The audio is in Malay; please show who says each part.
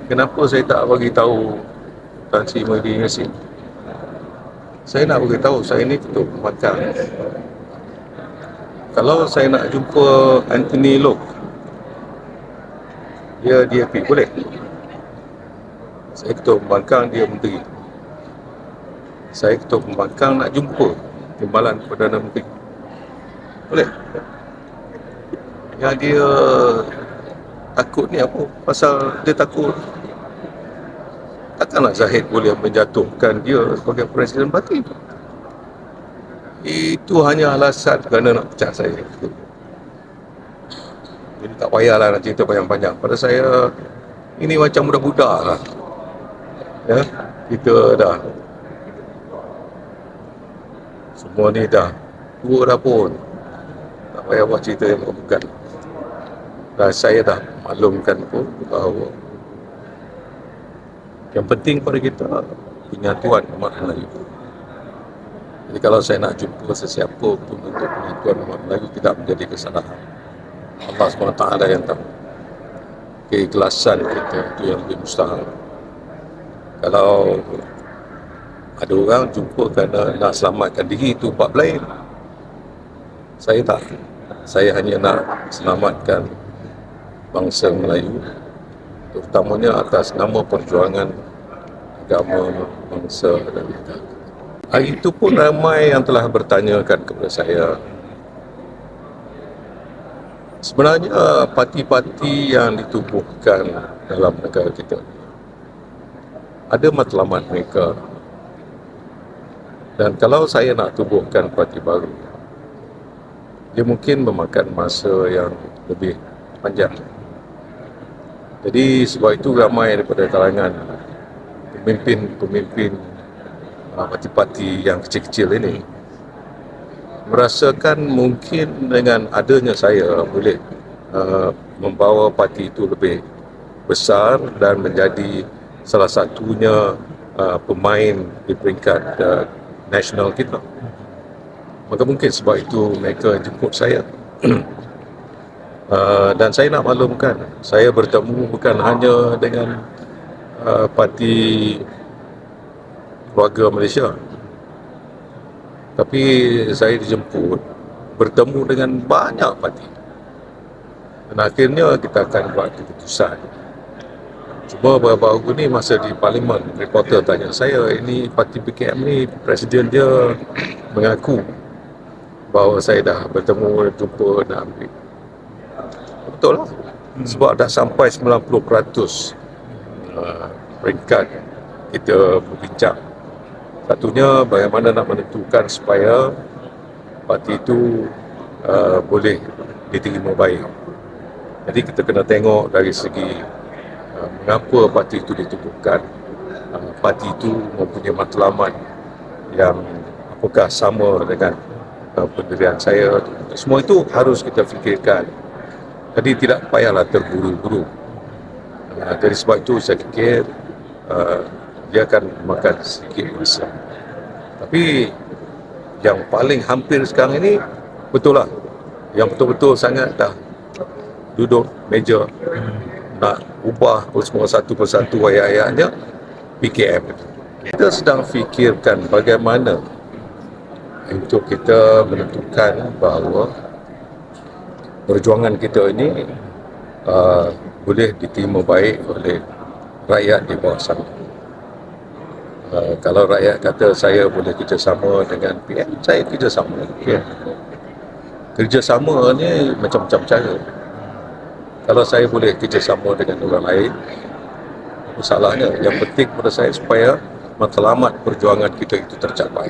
Speaker 1: Kenapa saya tak bagi tahu Tan Sri Muhyiddin Yassin? Saya nak bagi tahu saya ni ketua pembangkang. Kalau saya nak jumpa Anthony Loke, dia DAP, boleh? Saya ketua pembangkang, dia menteri. Saya ketua pembangkang nak jumpa Timbalan Perdana Menteri, boleh? Yang dia takut ni apa? Pasal dia takut takkanlah Zahid boleh menjatuhkan dia sebagai Presiden parti. Itu hanya alasan kerana nak pecat saya. Jadi tak payahlah nak cerita panjang-panjang. Pada saya, ini macam budak-budak lah. Ya, kita dah, semua ni dah tua dah pun. Tak payah buat cerita yang bukan. Dan saya dah maklumkan pun bahawa yang penting pada kita penyatuan umat Melayu. Jadi kalau saya nak jumpa sesiapa pun untuk penyatuan umat Melayu tidak menjadi kesalahan. Allah SWT yang tahu. Keikhlasan kita itu yang lebih mustahil. Kalau ada orang jumpa kerana nak selamatkan diri, itu bab lain. Saya tak. Saya hanya nak selamatkan bangsa Melayu, terutamanya atas nama perjuangan agama, bangsa dan negara. Hari itu pun ramai yang telah bertanyakan kepada saya, sebenarnya parti-parti yang ditubuhkan dalam negara kita, ada matlamat mereka. Dan kalau saya nak tubuhkan parti baru, dia mungkin memakan masa yang lebih panjang. Jadi sebab itu ramai daripada kalangan pemimpin parti-parti yang kecil-kecil ini merasakan mungkin dengan adanya saya boleh membawa parti itu lebih besar dan menjadi salah satunya pemain di peringkat nasional kita. Maka mungkin sebab itu mereka jemput saya. Dan saya nak maklumkan, saya bertemu bukan hanya dengan parti keluarga Malaysia, tapi saya dijemput bertemu dengan banyak parti. Dan akhirnya kita akan buat keputusan. Cuma baru-baru ni masa di Parlimen, reporter tanya saya, ini parti PKM ni presiden dia mengaku bahawa saya dah bertemu, jumpa dan ambil. Betul lah. Sebab dah sampai 90% peringkat kita berbincang. Satunya bagaimana nak menentukan supaya parti itu boleh diterima baik. Jadi kita kena tengok dari segi mengapa parti itu ditubuhkan. Parti itu mempunyai matlamat yang apakah sama dengan pendirian saya. Semua itu harus kita fikirkan. Jadi tidak payahlah terburu-buru. Dari sebab itu saya fikir dia akan makan sedikit masa. Tapi yang paling hampir sekarang ini, betul lah, yang betul-betul sangat dah duduk meja nak ubah semua satu persatu ayat-ayatnya, PKM. Kita sedang fikirkan bagaimana untuk kita menentukan bahawa perjuangan kita ini boleh diterima baik oleh rakyat di bawah sana. Kalau rakyat kata saya boleh kerjasama dengan PM, saya kerjasama dengan PM. Kerjasama ni macam-macam cara. Kalau saya boleh kerjasama dengan orang lain, masalahnya yang penting pada saya supaya matlamat perjuangan kita itu tercapai.